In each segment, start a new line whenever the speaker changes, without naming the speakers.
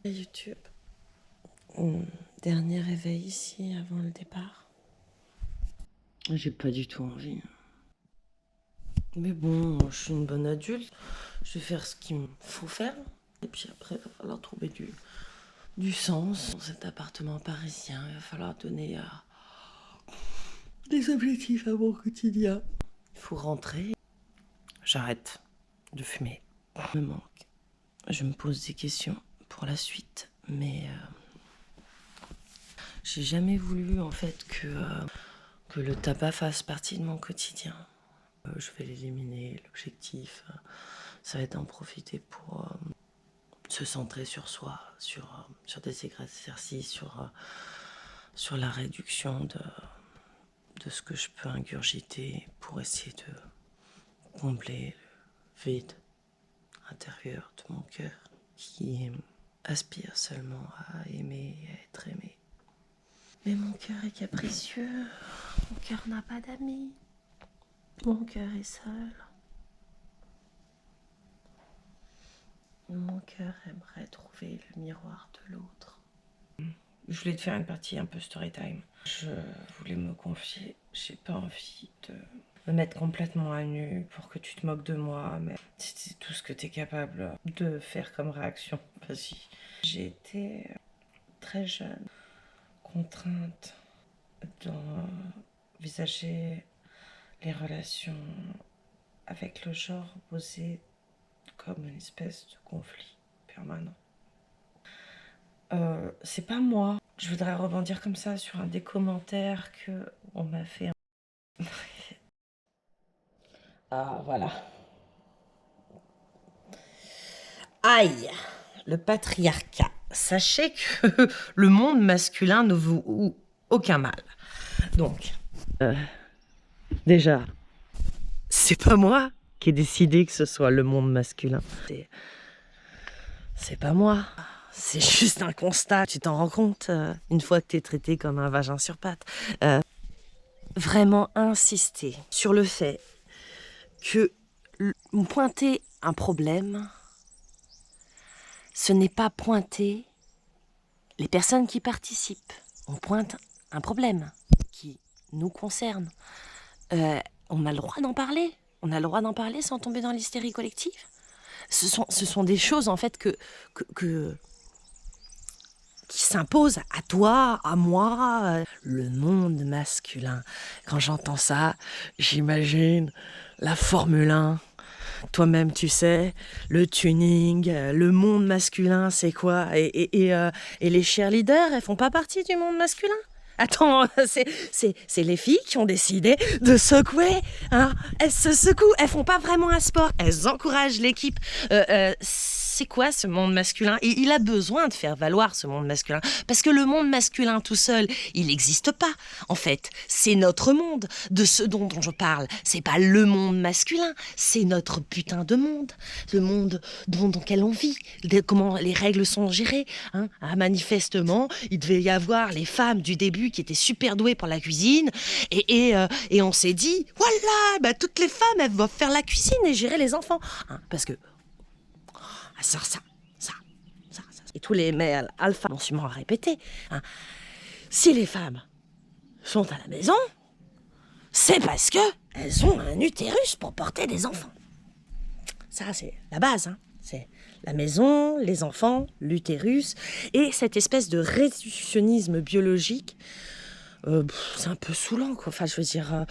YouTube. Dernier réveil ici avant le départ. J'ai pas du tout envie. Mais bon, je suis une bonne adulte. Je vais faire ce qu'il me faut faire. Et puis après, il va falloir trouver du sens dans cet appartement parisien. Il va falloir donner des objectifs à mon quotidien. Il faut rentrer. J'arrête de fumer. Ça me manque. Je me pose des questions pour la suite. Mais j'ai jamais voulu en fait que le tabac fasse partie de mon quotidien. Je vais l'éliminer. L'objectif, ça va être d'en profiter pour se centrer sur soi, sur des exercices, sur la réduction de ce que je peux ingurgiter pour essayer de combler le vide intérieur de mon cœur qui aspire seulement à aimer et à être aimé. Mais mon cœur est capricieux, mon cœur n'a pas d'amis, mon cœur est seul. Mon cœur aimerait trouver le miroir de l'autre. Je voulais te faire une partie un peu story time. Je voulais me confier. J'ai pas envie de me mettre complètement à nu pour que tu te moques de moi, mais c'est tout ce que tu es capable de faire comme réaction. Vas-y. J'ai été très jeune, contrainte d'envisager les relations avec le genre opposé comme une espèce de conflit permanent. C'est pas moi. Je voudrais rebondir comme ça sur un des commentaires que on m'a fait. Ah, voilà. Aïe, le patriarcat. Sachez que le monde masculin ne vaut aucun mal. Donc, déjà, c'est pas moi qui ai décidé que ce soit le monde masculin. C'est pas moi. C'est juste un constat. Tu t'en rends compte une fois que t'es traité comme un vagin sur pattes. Vraiment insister sur le fait que pointer un problème, ce n'est pas pointer les personnes qui participent. On pointe un problème qui nous concerne. On a le droit d'en parler. On a le droit d'en parler sans tomber dans l'hystérie collective. Ce sont des choses en fait qui s'imposent à toi, à moi. Le monde masculin. Quand j'entends ça, j'imagine la Formule 1. Toi-même, tu sais, le tuning, le monde masculin, c'est quoi ? Et les cheerleaders, elles font pas partie du monde masculin ? Attends, c'est les filles qui ont décidé de secouer, hein. Elles se secouent, elles font pas vraiment un sport, elles encouragent l'équipe. C'est quoi ce monde masculin ? Et il a besoin de faire valoir ce monde masculin. Parce que le monde masculin tout seul, il n'existe pas. En fait, c'est notre monde. De ce dont je parle, c'est pas le monde masculin, c'est notre putain de monde. Le monde dans lequel on vit, comment les règles sont gérées. Hein. Ah, manifestement, il devait y avoir les femmes du début qui étaient super douées pour la cuisine. Et on s'est dit, voilà, bah, toutes les femmes, elles doivent faire la cuisine et gérer les enfants. Hein, parce que ça. Et tous les mâles alpha m'ont sûrement répété. Hein. Si les femmes sont à la maison, c'est parce que elles ont un utérus pour porter des enfants. Ça, c'est la base. Hein. C'est la maison, les enfants, l'utérus. Et cette espèce de réductionnisme biologique, c'est un peu saoulant, quoi. Enfin, je veux dire,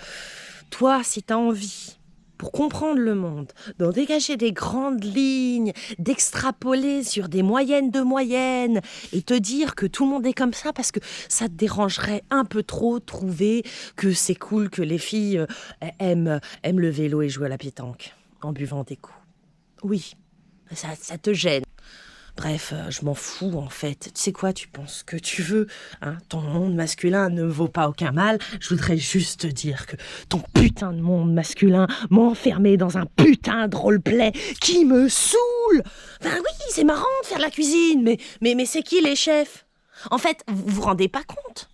toi, si t'as envie, pour comprendre le monde, d'en dégager des grandes lignes, d'extrapoler sur des moyennes de moyennes et te dire que tout le monde est comme ça parce que ça te dérangerait un peu trop de trouver que c'est cool que les filles aiment le vélo et jouer à la pétanque en buvant des coups. Oui, ça te gêne. Bref, je m'en fous en fait. Tu sais quoi, tu penses que tu veux, hein. Ton monde masculin ne vaut pas aucun mal. Je voudrais juste te dire que ton putain de monde masculin m'a enfermé dans un putain de roleplay qui me saoule. Ben oui, c'est marrant de faire la cuisine, mais c'est qui les chefs ? En fait, vous vous rendez pas compte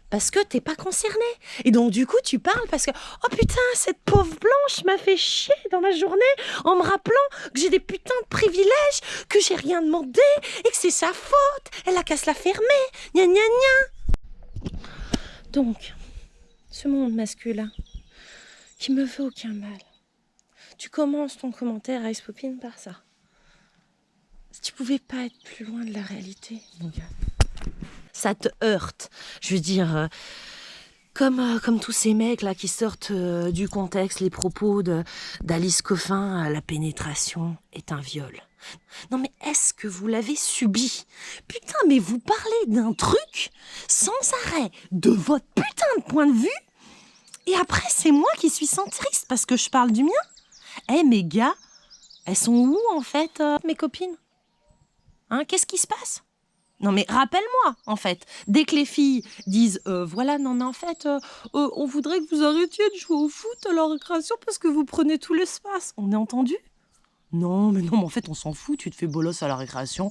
parce que t'es pas concerné. Et donc, du coup, tu parles parce que, oh putain, cette pauvre blanche m'a fait chier dans ma journée en me rappelant que j'ai des putains de privilèges, que j'ai rien demandé et que c'est sa faute. Elle a qu'à se la fermer. Gna gna gna. Donc, ce monde masculin qui me fait aucun mal. Tu commences ton commentaire à Ice Popine par ça. Tu pouvais pas être plus loin de la réalité, mon gars. Ça te heurte. Je veux dire, comme tous ces mecs là qui sortent du contexte les propos d'Alice Coffin, la pénétration est un viol. Non mais est-ce que vous l'avez subi? Putain, mais vous parlez d'un truc sans arrêt, de votre putain de point de vue, et après c'est moi qui suis centriste parce que je parle du mien. Eh mes gars, elles sont où en fait, mes copines? Hein, qu'est-ce qui se passe? Non mais rappelle-moi, en fait, dès que les filles disent voilà, non mais en fait, on voudrait que vous arrêtiez de jouer au foot à la récréation parce que vous prenez tout l'espace. On est entendu? Non, mais en fait, on s'en fout, tu te fais bolos à la récréation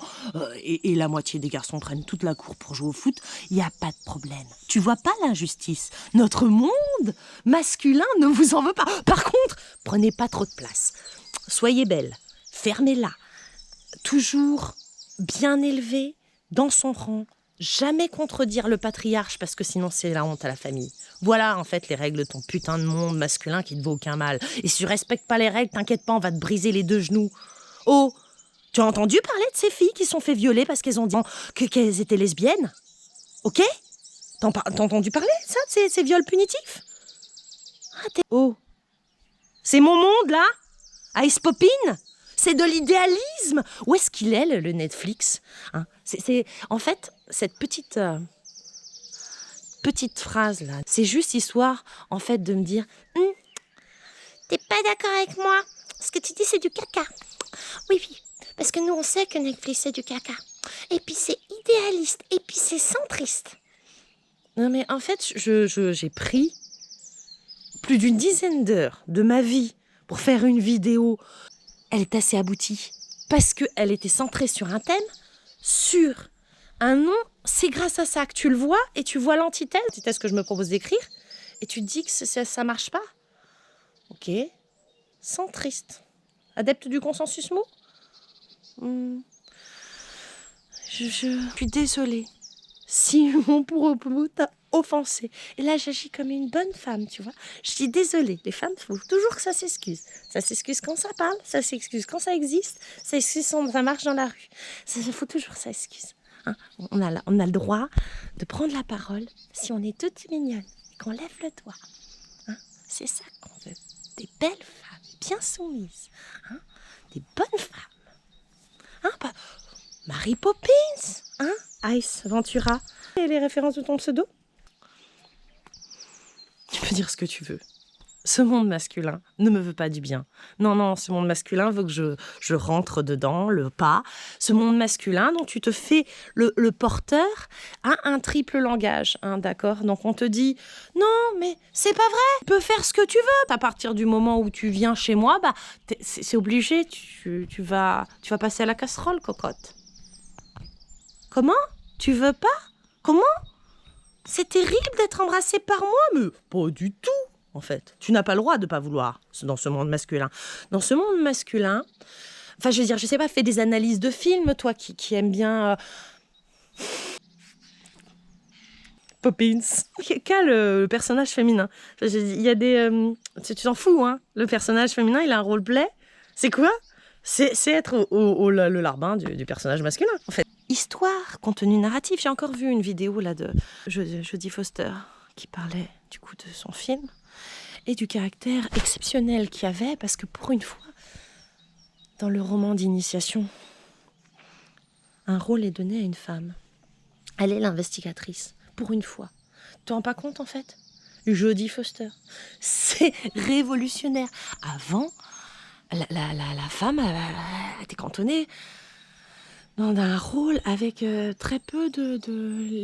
et la moitié des garçons prennent toute la cour pour jouer au foot, il n'y a pas de problème. Tu vois pas l'injustice? Notre monde masculin ne vous en veut pas. Par contre, prenez pas trop de place. Soyez belle, fermez-la. Toujours bien élevée, dans son rang, jamais contredire le patriarche parce que sinon c'est la honte à la famille. Voilà en fait les règles de ton putain de monde masculin qui ne vaut aucun mal. Et si tu respectes pas les règles, t'inquiète pas, on va te briser les deux genoux. Oh, tu as entendu parler de ces filles qui sont fait violer parce qu'elles ont dit qu'elles étaient lesbiennes? Ok? T'as entendu parler de ça, de ces viols punitifs? Oh, c'est mon monde là? Ice Popine? C'est de l'idéalisme. Où est-ce qu'il est, le Netflix, hein? En fait, cette petite phrase là, c'est juste histoire, en fait, de me dire t'es pas d'accord avec moi? Ce que tu dis, c'est du caca. Oui, parce que nous, on sait que Netflix, c'est du caca. Et puis, c'est idéaliste. Et puis, c'est centriste. Non, mais en fait, j'ai pris plus d'une dizaine d'heures de ma vie pour faire une vidéo. Elle est assez aboutie parce qu'elle était centrée sur un thème, sur un nom. C'est grâce à ça que tu le vois et tu vois l'antithèse que je me propose d'écrire et tu te dis que ça marche pas. Ok, centriste, adepte du consensus mou. Je suis désolée si mon propos t'a offensé. Et là, j'agis comme une bonne femme, tu vois. Je dis désolée. Les femmes, il faut toujours que ça s'excuse. Ça s'excuse quand ça parle, ça s'excuse quand ça existe, ça s'excuse quand ça marche dans la rue. Il faut toujours que ça s'excuse. Hein, on a le droit de prendre la parole si on est toute mignonne et qu'on lève le doigt. Hein, c'est ça qu'on veut. Des belles femmes, bien soumises. Hein, des bonnes femmes. Hein, pas Mary Poppins, hein, Ice Ventura. Et les références de ton pseudo? Tu peux dire ce que tu veux. Ce monde masculin ne me veut pas du bien. Non, ce monde masculin veut que je rentre dedans, le pas. Ce monde masculin dont tu te fais le porteur a un triple langage, hein, d'accord? Donc on te dit, non, mais c'est pas vrai, tu peux faire ce que tu veux. À partir du moment où tu viens chez moi, c'est obligé, tu vas passer à la casserole, cocotte. Comment? Tu veux pas? Comment? C'est terrible d'être embrassée par moi, mais pas du tout. En fait, tu n'as pas le droit de pas vouloir dans ce monde masculin. Dans ce monde masculin, enfin, je veux dire, je sais pas, fais des analyses de films, toi qui aimes bien Poppins. Qu'a le personnage féminin. Il y a des, tu t'en fous, hein. Le personnage féminin, il a un roleplay. C'est quoi? C'est être le larbin du personnage masculin, en fait. Histoire, contenu narratif. J'ai encore vu une vidéo là de Jodie Foster qui parlait du coup de son film et du caractère exceptionnel qu'il y avait, parce que pour une fois, dans le roman d'initiation, un rôle est donné à une femme. Elle est l'investigatrice, pour une fois. Tu te rends pas compte, en fait? Jodie Foster. C'est révolutionnaire. Avant, la femme elle était cantonnée dans un rôle avec très peu de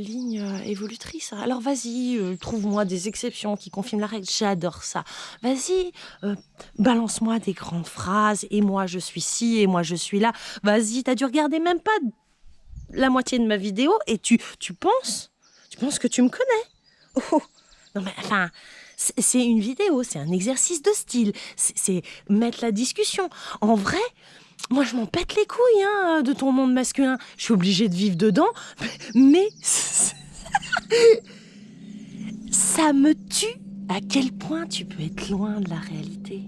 lignes évolutrices. Alors vas-y, trouve-moi des exceptions qui confirment la règle. J'adore ça. Vas-y, balance-moi des grandes phrases. Et moi, je suis ci, et moi, je suis là. Vas-y, t'as dû regarder même pas la moitié de ma vidéo et tu penses que tu me connais. Oh, non mais enfin, c'est une vidéo, c'est un exercice de style, c'est mettre la discussion. En vrai, moi je m'en pète les couilles de ton monde masculin. Je suis obligée de vivre dedans, mais ça me tue à quel point tu peux être loin de la réalité.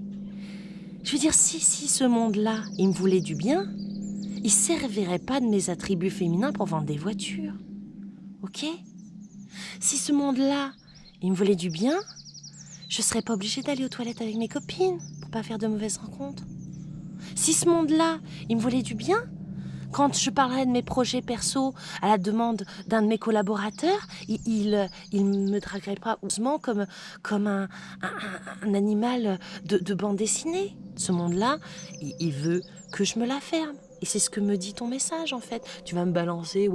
Je veux dire, si ce monde-là, il me voulait du bien, il servirait pas de mes attributs féminins pour vendre des voitures. Ok ? Si ce monde-là, il me voulait du bien, je serais pas obligée d'aller aux toilettes avec mes copines pour pas faire de mauvaises rencontres. Si ce monde-là, il me voulait du bien, quand je parlerais de mes projets perso à la demande d'un de mes collaborateurs, il me draguerait pas doucement comme un animal de bande dessinée. Ce monde-là, il veut que je me la ferme. Et c'est ce que me dit ton message en fait. Tu vas me balancer,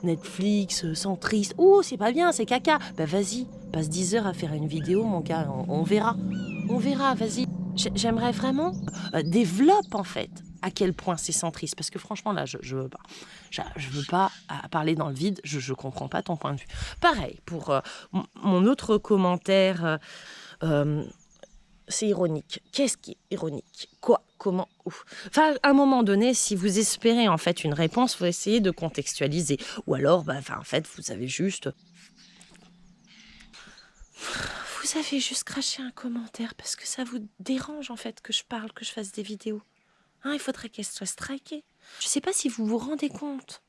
Netflix, centriste. Oh, c'est pas bien, c'est caca. Bah vas-y, passe 10 heures à faire une vidéo, mon gars, on verra. On verra, vas-y. J'aimerais vraiment développe en fait à quel point c'est centriste. Parce que franchement, là, je veux pas. Je veux pas parler dans le vide, je comprends pas ton point de vue. Pareil, pour mon autre commentaire, c'est ironique. Qu'est-ce qui est ironique? Quoi? Comment? Ouf. Enfin, à un moment donné, si vous espérez en fait une réponse, vous essayez de contextualiser. Ou alors, en fait, vous avez juste craché un commentaire parce que ça vous dérange en fait que je parle, que je fasse des vidéos. Il faudrait qu'elle soit strikée. Je ne sais pas si vous vous rendez compte.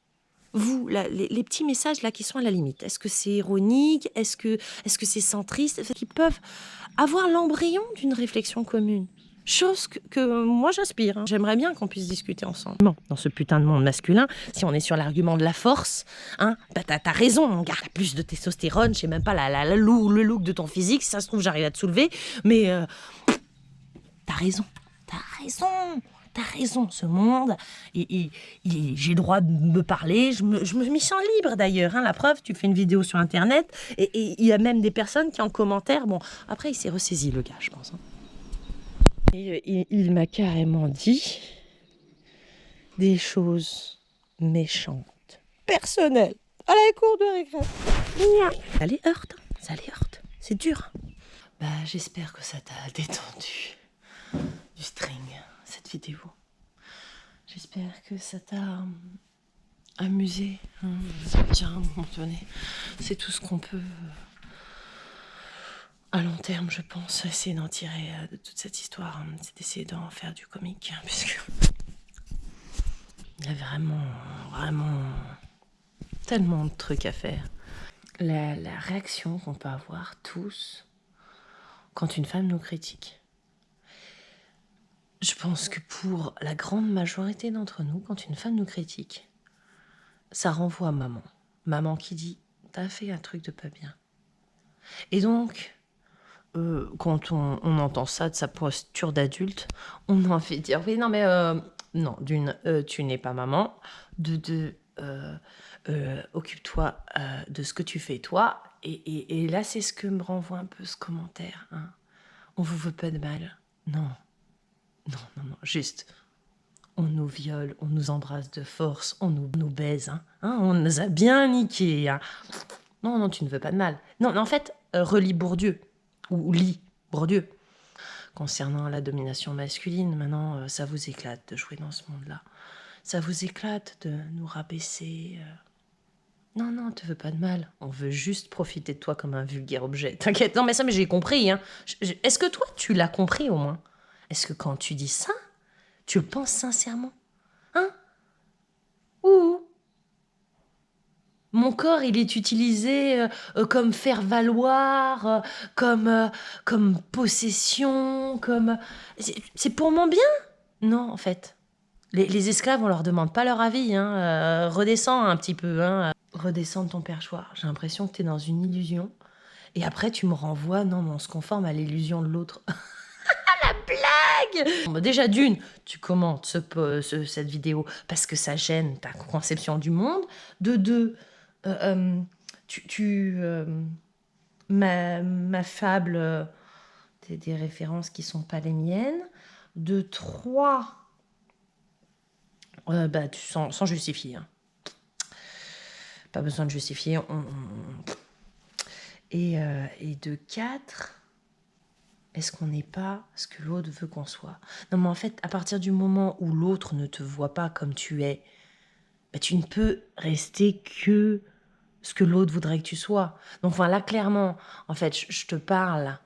Vous, là, les petits messages là qui sont à la limite. Est-ce que c'est ironique? Est-ce que c'est centriste? Qui peuvent avoir l'embryon d'une réflexion commune. Chose que moi j'aspire. J'aimerais bien qu'on puisse discuter ensemble. Bon, dans ce putain de monde masculin, si on est sur l'argument de la force, t'as raison, mon gars. T'as plus de testostérone, je sais même pas le look de ton physique. Si ça se trouve, j'arrive à te soulever. Mais t'as raison. T'as raison, ce monde, j'ai le droit de me parler, je m'y sens libre d'ailleurs. La preuve, tu fais une vidéo sur Internet et il y a même des personnes qui en commentaire, bon, après il s'est ressaisi le gars, je pense. Et il m'a carrément dit des choses méchantes, personnelles, à la cour de récré. Ça les heurte, c'est dur. J'espère que ça t'a détendu du string, cette vidéo. J'espère que ça t'a amusé. Tiens, à un moment donné, c'est tout ce qu'on peut, à long terme, je pense, essayer d'en tirer de toute cette histoire. C'est d'essayer d'en faire du comique, puisque il y a vraiment tellement de trucs à faire. La réaction qu'on peut avoir tous quand une femme nous critique. Je pense que pour la grande majorité d'entre nous, quand une femme nous critique, ça renvoie à maman. Maman qui dit « t'as fait un truc de pas bien ». Et donc, quand on entend ça de sa posture d'adulte, on a envie de dire « oui, non, mais non, d'une, tu n'es pas maman. De deux, occupe-toi de ce que tu fais toi. » Et là, c'est ce que me renvoie un peu ce commentaire. On vous veut pas de mal. Non, juste... On nous viole, on nous embrasse de force, on nous baise, on nous a bien niqués. Non, tu ne veux pas de mal. Non, en fait, relis Bourdieu, ou lis Bourdieu. Concernant la domination masculine, maintenant, ça vous éclate de jouer dans ce monde-là. Ça vous éclate de nous rabaisser. Non, tu veux pas de mal. On veut juste profiter de toi comme un vulgaire objet. T'inquiète, non, mais j'ai compris. Est-ce que toi, tu l'as compris au moins? Est-ce que quand tu dis ça, tu le penses sincèrement? Ou mon corps, il est utilisé comme faire-valoir, comme possession, comme... C'est pour mon bien? Non, en fait. Les esclaves, on leur demande pas leur avis. Redescends un petit peu. Redescends de ton perchoir. J'ai l'impression que t'es dans une illusion. Et après, tu me renvoies, non, mais on se conforme à l'illusion de l'autre. Blague! Déjà d'une, tu commentes cette vidéo parce que ça gêne ta conception du monde. De deux, m'affables des références qui sont pas les miennes. De trois, sans justifier. Pas besoin de justifier. Et de 4, est-ce qu'on n'est pas ce que l'autre veut qu'on soit? Non, mais en fait, à partir du moment où l'autre ne te voit pas comme tu es, bah, tu ne peux rester que ce que l'autre voudrait que tu sois. Donc enfin, là, clairement, en fait, je te parle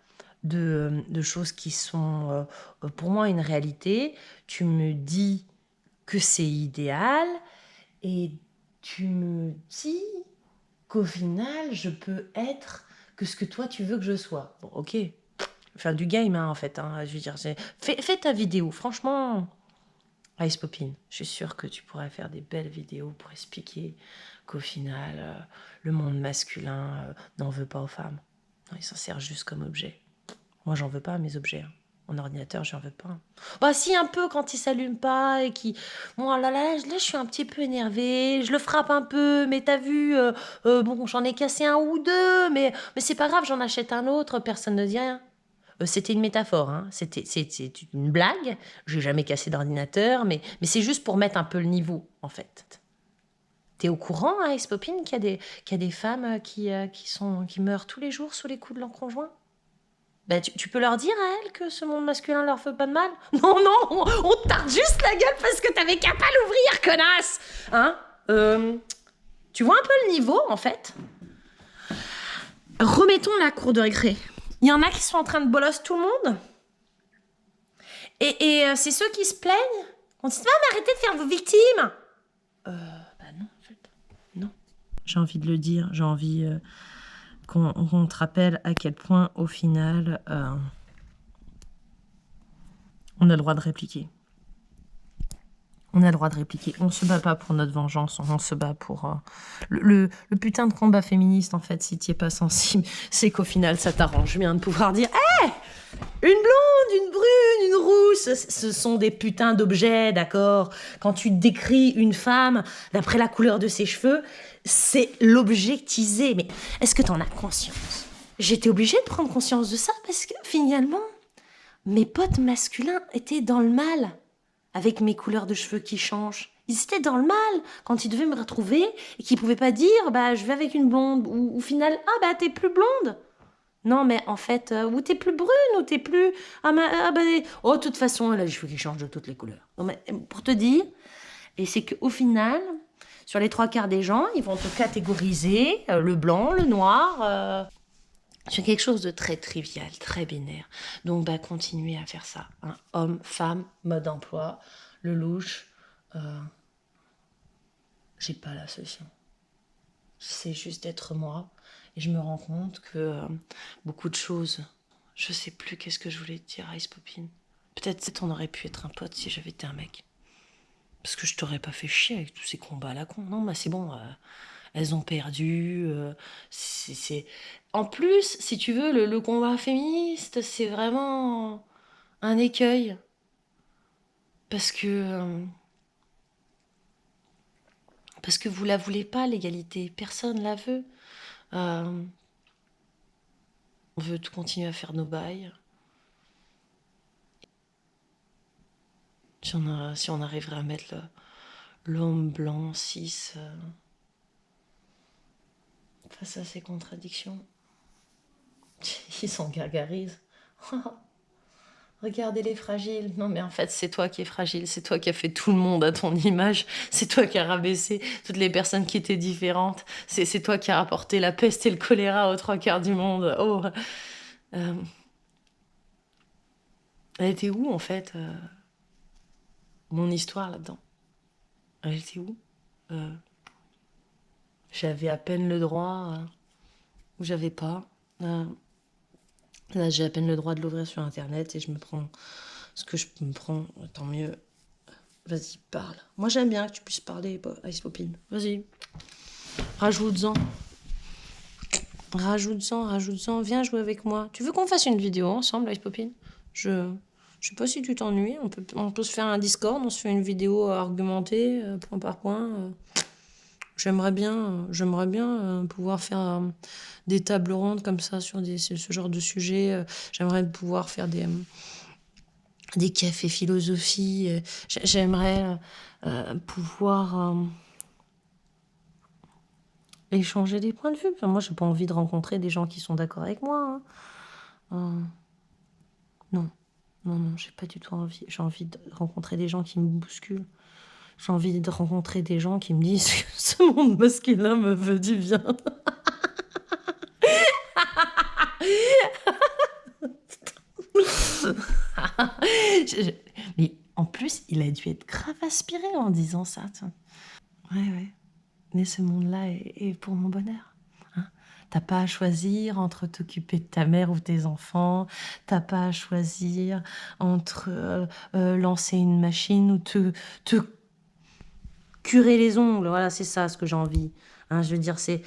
de choses qui sont pour moi une réalité. Tu me dis que c'est idéal et tu me dis qu'au final, je peux être que ce que toi, tu veux que je sois. Bon, ok. Enfin, du game, hein, en fait. Hein, je veux dire, fais ta vidéo. Franchement, Ice Popin, je suis sûre que tu pourrais faire des belles vidéos pour expliquer qu'au final, le monde masculin n'en veut pas aux femmes. Non, il s'en sert juste comme objet. Moi, j'en veux pas mes objets. Hein. Mon ordinateur, j'en veux pas. Bah si, un peu quand il s'allume pas et qui... Bon, là, je suis un petit peu énervée, je le frappe un peu, mais t'as vu, bon, j'en ai cassé un ou deux, mais c'est pas grave, j'en achète un autre, personne ne dit rien. C'était une métaphore, hein. C'est une blague. J'ai jamais cassé d'ordinateur, mais c'est juste pour mettre un peu le niveau, en fait. T'es au courant, hein, Ice Popin, qu'il y a des femmes qui meurent tous les jours sous les coups de leur conjoint? Ben, tu peux leur dire à elles que ce monde masculin leur fait pas de mal? Non, on te tarde juste la gueule parce que t'avais qu'à pas l'ouvrir, connasse! Hein? Tu vois un peu le niveau, en fait? Remettons la cour de récré. Il y en a qui sont en train de bolosse tout le monde. Et c'est ceux qui se plaignent. On dit, mais arrêtez de faire vos victimes. Bah non, en fait. Non. J'ai envie de le dire. J'ai envie qu'on te rappelle à quel point, au final, on a le droit de répliquer. On a le droit de répliquer. On se bat pas pour notre vengeance. On se bat pour... Le putain de combat féministe, en fait, si t'y es pas sensible, c'est qu'au final, ça t'arrange bien de pouvoir dire « Hé, une blonde, une brune, une rousse, ce sont des putains d'objets, d'accord? Quand tu décris une femme d'après la couleur de ses cheveux, c'est l'objectiver. Mais est-ce que t'en as conscience? J'étais obligée de prendre conscience de ça parce que finalement, mes potes masculins étaient dans le mal avec mes couleurs de cheveux qui changent. Ils étaient dans le mal quand ils devaient me retrouver et qu'ils pouvaient pas dire bah je vais avec une blonde ou au final ah bah t'es plus blonde. Non, mais en fait, ou t'es plus brune, ou t'es plus... Oh, de toute façon, elle a les cheveux qui changent de toutes les couleurs. Non, mais pour te dire, et c'est qu'au final, sur les 3/4 des gens, ils vont te catégoriser le blanc, le noir, sur quelque chose de très trivial, très binaire. Donc, bah, continuez à faire ça. Hein. Homme, femme, mode d'emploi, le louche. J'ai pas la solution. C'est juste d'être moi. Et je me rends compte que beaucoup de choses, je sais plus qu'est-ce que je voulais te dire, Ice Popin. Peut-être on aurait pu être un pote si j'avais été un mec. Parce que je t'aurais pas fait chier avec tous ces combats à la con. Non, bah c'est bon, elles ont perdu. En plus, si tu veux, le combat féministe, c'est vraiment un écueil. Parce que vous la voulez pas, l'égalité. Personne la veut. On veut tout continuer à faire nos bails. Si on arriverait à mettre l'homme blanc, cis, face à ces contradictions, ils s'en gargarisent. Regardez les fragiles. Non, mais en fait, c'est toi qui es fragile. C'est toi qui as fait tout le monde à ton image. C'est toi qui as rabaissé toutes les personnes qui étaient différentes. C'est toi qui as rapporté la peste et le choléra aux 3/4 du monde. Oh. Elle était où, en fait, mon histoire là-dedans? Elle était où? J'avais à peine le droit, ou j'avais pas. Là, j'ai à peine le droit de l'ouvrir sur Internet et je me prends ce que je me prends, tant mieux. Vas-y, parle. Moi, j'aime bien que tu puisses parler, Ice Popin. Vas-y. Rajoute-en. Rajoute-en. Viens jouer avec moi. Tu veux qu'on fasse une vidéo ensemble, Ice Popin? Je sais pas si tu t'ennuies. On peut se faire un Discord, on se fait une vidéo argumentée, point par point. J'aimerais bien pouvoir faire des tables rondes comme ça sur ce genre de sujet. J'aimerais pouvoir faire des cafés philosophie. J'aimerais pouvoir échanger des points de vue. Moi, j'ai pas envie de rencontrer des gens qui sont d'accord avec moi. Non, non, j'ai pas du tout envie. J'ai envie de rencontrer des gens qui me bousculent. J'ai envie de rencontrer des gens qui me disent que ce monde masculin me veut du bien. Mais en plus, il a dû être grave aspiré en disant ça. Tiens. Ouais. Mais ce monde-là est pour mon bonheur. Hein. T'as pas à choisir entre t'occuper de ta mère ou tes enfants. T'as pas à choisir entre lancer une machine ou te curer les ongles. Voilà, c'est ça ce que j'ai envie. Hein, je veux dire, c'est...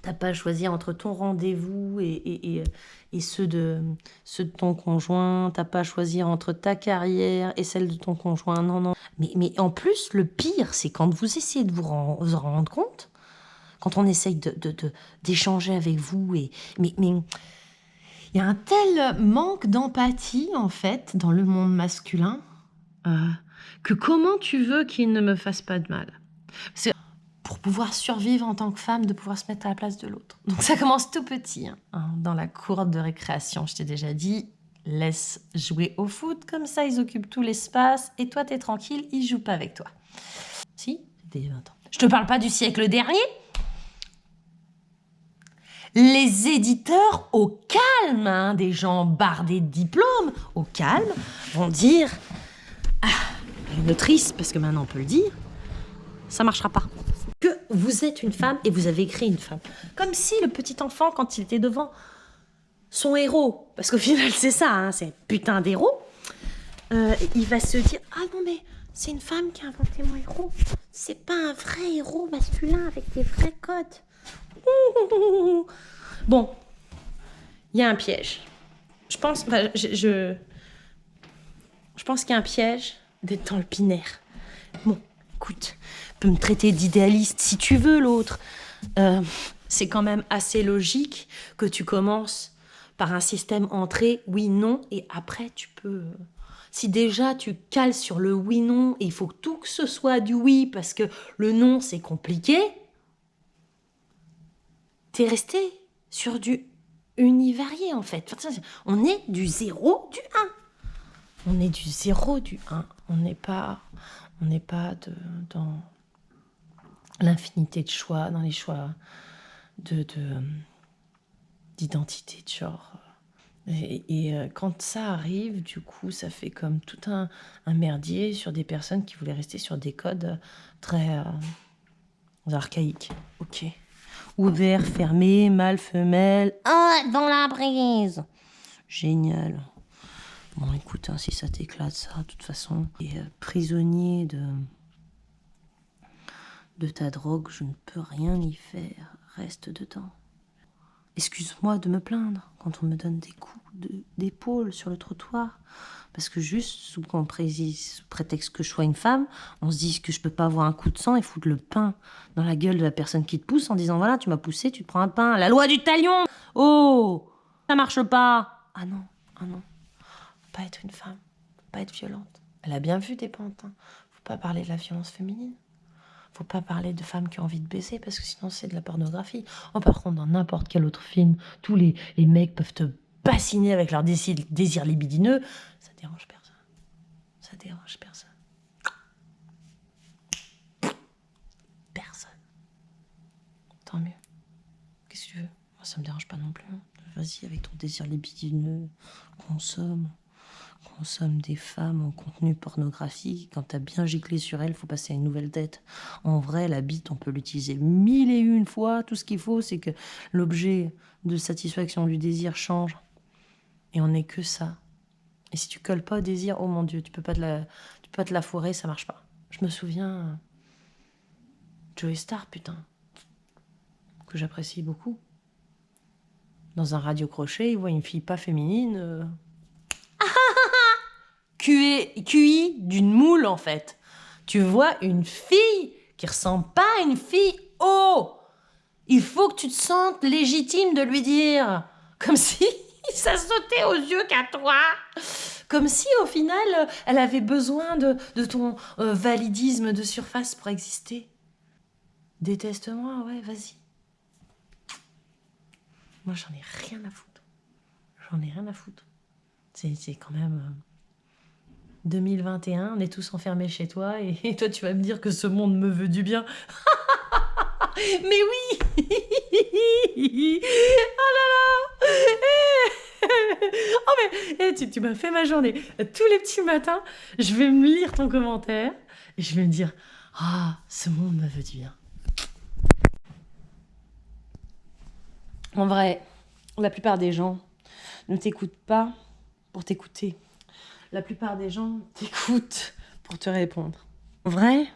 T'as pas à choisir entre ton rendez-vous et ceux de ton conjoint. T'as pas à choisir entre ta carrière et celle de ton conjoint. Non. Mais en plus, le pire, c'est quand vous essayez de vous en rendre compte, quand on essaye d'échanger avec vous. Mais il y a un tel manque d'empathie, en fait, dans le monde masculin, que comment tu veux qu'il ne me fasse pas de mal ? C'est pour pouvoir survivre en tant que femme, de pouvoir se mettre à la place de l'autre. Donc ça commence tout petit, dans la cour de récréation. Je t'ai déjà dit, laisse jouer au foot, comme ça ils occupent tout l'espace, et toi t'es tranquille, ils jouent pas avec toi. Si, c'était 20 ans. Je te parle pas du siècle dernier. Les éditeurs, au calme, des gens bardés de diplômes, au calme, vont dire une autrice, parce que maintenant on peut le dire, ça marchera pas. Que vous êtes une femme et vous avez écrit une femme. Comme si le petit enfant, quand il était devant son héros, parce qu'au final c'est ça, c'est un putain d'héros, il va se dire « Ah non mais c'est une femme qui a inventé mon héros, c'est pas un vrai héros masculin avec des vrais codes. » Bon, il y a un piège. Je pense qu'il y a un piège d'être dans le binaire. Bon, écoute, peux me traiter d'idéaliste si tu veux, l'autre. C'est quand même assez logique que tu commences par un système entrée oui-non et après tu peux... Si déjà tu cales sur le oui-non et il faut que tout que ce soit du oui parce que le non c'est compliqué, t'es resté sur du univarié en fait. On est du 0, du 1. On est du 0, du 1. On n'est pas dans l'infinité de choix, dans les choix d'identité de genre. Et quand ça arrive, du coup, ça fait comme tout un merdier sur des personnes qui voulaient rester sur des codes très archaïques. Ok. Ouvert, fermé, mâle, femelle. Dans la brise. Génial. Bon, écoute, si ça t'éclate, ça, de toute façon. Et prisonnier de ta drogue, je ne peux rien y faire. Reste dedans. Excuse-moi de me plaindre quand on me donne des coups d'épaule sur le trottoir. Parce que juste, sous prétexte que je sois une femme, on se dit que je peux pas avoir un coup de sang et foutre le pain dans la gueule de la personne qui te pousse en disant « Voilà, tu m'as poussé, tu te prends un pain. La loi du talion ! Oh, ça marche pas !» Ah non. Faut pas être une femme. Faut pas être violente. Elle a bien vu des pentes. Faut pas parler de la violence féminine. Faut pas parler de femmes qui ont envie de baiser parce que sinon c'est de la pornographie. Par contre, dans n'importe quel autre film, tous les mecs peuvent te bassiner avec leur désir libidineux. Ça dérange personne. Ça dérange personne. Personne. Tant mieux. Qu'est-ce que tu veux? Moi, ça me dérange pas non plus. Vas-y, avec ton désir libidineux, consomme des femmes en contenu pornographique. Quand t'as bien giclé sur elle, faut passer à une nouvelle tête. En vrai, la bite, on peut l'utiliser 1001 fois. Tout ce qu'il faut, c'est que l'objet de satisfaction du désir change. Et on n'est que ça. Et si tu colles pas au désir, oh mon Dieu, tu peux pas te la fourrer, ça marche pas. Je me souviens... Joey Star, putain. Que j'apprécie beaucoup. Dans un radio-crochet, il voit une fille pas féminine... QI d'une moule, en fait. Tu vois une fille qui ressemble pas à une fille. Oh, il faut que tu te sentes légitime de lui dire. Comme si ça sautait aux yeux qu'à toi. Comme si, au final, elle avait besoin de ton validisme de surface pour exister. Déteste-moi, ouais, vas-y. Moi, j'en ai rien à foutre. J'en ai rien à foutre. C'est quand même 2021, on est tous enfermés chez toi et toi, tu vas me dire que ce monde me veut du bien. Mais oui. Oh là là. Oh mais tu m'as fait ma journée. Tous les petits matins, je vais me lire ton commentaire et je vais me dire ah, ce monde me veut du bien. En vrai, la plupart des gens ne t'écoutent pas pour t'écouter. La plupart des gens t'écoutent pour te répondre. En vrai,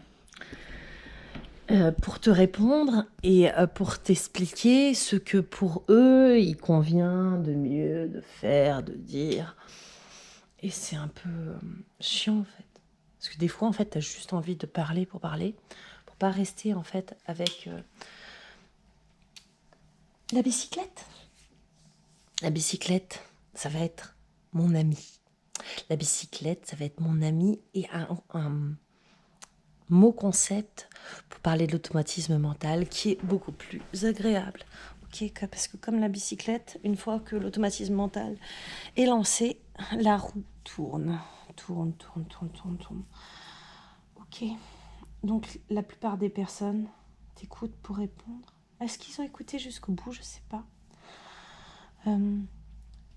pour te répondre et pour t'expliquer ce que pour eux, il convient de mieux de faire, de dire. Et c'est un peu chiant, en fait. Parce que des fois, en fait, t'as juste envie de parler, pour pas rester, en fait, avec la bicyclette. La bicyclette, ça va être mon ami. La bicyclette, ça va être mon ami et un mot concept pour parler de l'automatisme mental qui est beaucoup plus agréable. Ok, parce que comme la bicyclette, une fois que l'automatisme mental est lancé, la roue tourne. Tourne. Ok, donc la plupart des personnes t'écoutent pour répondre. Est-ce qu'ils ont écouté jusqu'au bout? Je sais pas.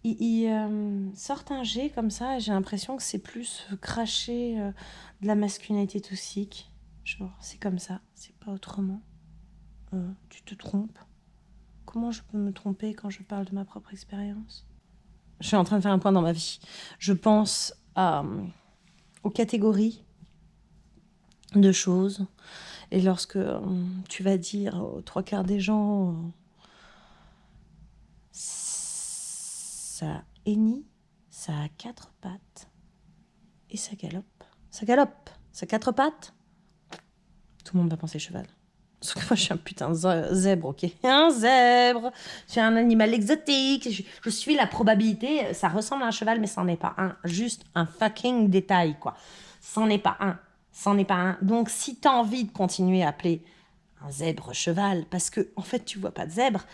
Ils sortent un G comme ça et j'ai l'impression que c'est plus cracher de la masculinité toxique. Genre, c'est comme ça, c'est pas autrement. Tu te trompes. Comment je peux me tromper quand je parle de ma propre expérience? Je suis en train de faire un point dans ma vie. Je pense aux catégories de choses. Et lorsque tu vas dire aux trois quarts des gens ça hennit, ça a quatre pattes et ça galope. Ça galope, ça a quatre pattes. Tout le monde va penser cheval. Parce que moi, je suis un putain de zèbre, ok? Un zèbre. Je suis un animal exotique. Je suis la probabilité. Ça ressemble à un cheval, mais c'en est pas un. Juste un fucking détail, quoi. C'en est pas un. C'en est pas un. Donc, si t'as envie de continuer à appeler un zèbre cheval, parce que, en fait, tu vois pas de zèbre,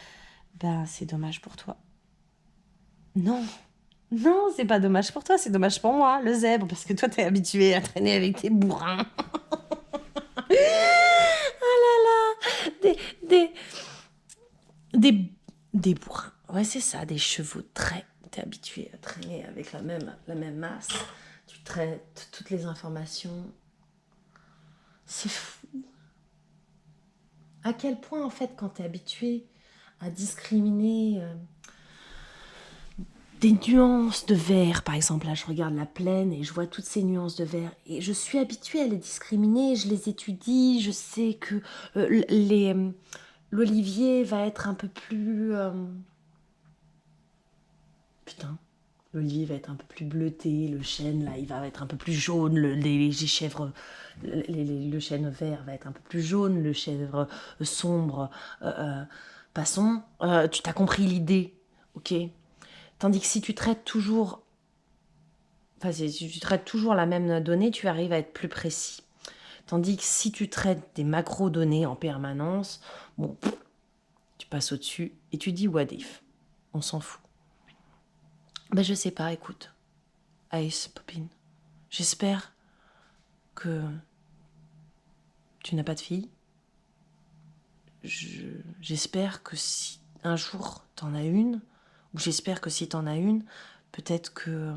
ben, c'est dommage pour toi. Non. Non, c'est pas dommage pour toi, c'est dommage pour moi, le zèbre, parce que toi, t'es habitué à traîner avec tes bourrins. Oh là là, des bourrins. Ouais, c'est ça, des chevaux de trait. T'es habitué à traîner avec la même masse. Tu traites toutes les informations. C'est fou. À quel point, en fait, quand t'es habitué à discriminer des nuances de vert, par exemple, là je regarde la plaine et je vois toutes ces nuances de vert et je suis habituée à les discriminer, je les étudie, je sais que l'olivier va être un peu plus l'olivier va être un peu plus bleuté, le chêne là il va être un peu plus jaune, les chèvres le chêne vert va être un peu plus jaune, le chèvre sombre passons, tu t'as compris l'idée, ok? Tandis que si tu traites toujours, si tu traites toujours la même donnée, tu arrives à être plus précis. Tandis que si tu traites des macro-données en permanence, bon, tu passes au-dessus et tu dis what if. On s'en fout. Ben je sais pas, écoute. Ice Popine. J'espère que tu n'as pas de fille. J'espère que si un jour t'en as une, ou j'espère que si t'en as une, peut-être que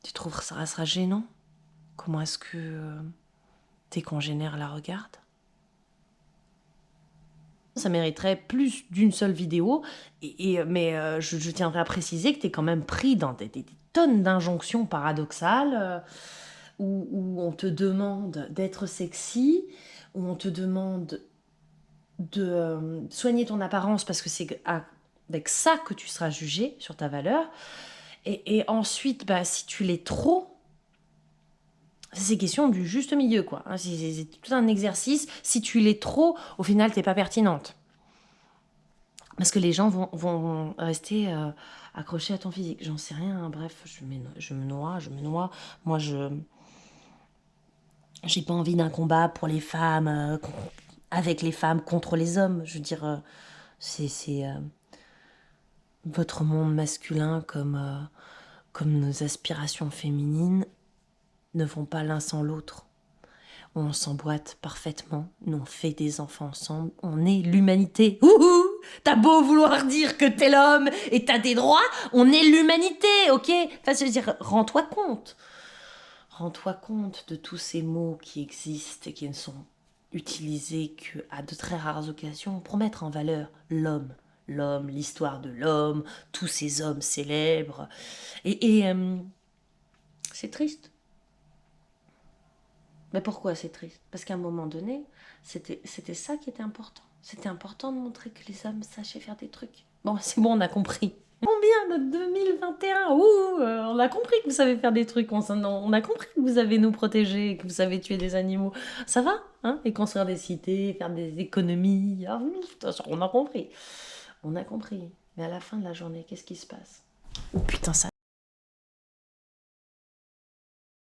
tu trouveras ça sera gênant. Comment est-ce que tes congénères la regardent? Ça mériterait plus d'une seule vidéo, mais je tiendrais à préciser que tu es quand même pris dans des tonnes d'injonctions paradoxales où on te demande d'être sexy, où on te demande de soigner ton apparence parce que c'est avec ça que tu seras jugé sur ta valeur. Et ensuite, bah, si tu l'es trop, c'est question du juste milieu, quoi. C'est tout un exercice. Si tu l'es trop, au final, t'es pas pertinente. Parce que les gens vont rester accrochés à ton physique. J'en sais rien, hein. Bref, je me noie. Moi, j'ai pas envie d'un combat pour les femmes
avec les femmes contre les hommes. Je veux dire, c'est votre monde masculin comme nos aspirations féminines ne vont pas l'un sans l'autre. On s'emboîte parfaitement, nous on fait des enfants ensemble, on est l'humanité. Ouhou! T'as beau vouloir dire que t'es l'homme et t'as des droits, on est l'humanité, ok? Enfin, je veux dire, rends-toi compte. Rends-toi compte de tous ces mots qui existent et qui ne sont utilisés qu'à de très rares occasions pour mettre en valeur l'homme. L'homme, l'histoire de l'homme, tous ces hommes célèbres. Et c'est triste. Mais pourquoi c'est triste? Parce qu'à un moment donné, c'était ça qui était important. C'était important de montrer que les hommes sachaient faire des trucs. Bon, c'est bon, on a compris. Combien de 2021? Ouh, on a compris que vous savez faire des trucs. On a compris que vous savez nous protéger, que vous savez tuer des animaux. Ça va, hein? Et construire des cités, faire des économies. Ah, on a compris. On a compris. Mais à la fin de la journée, qu'est-ce qui se passe? Oh putain, ça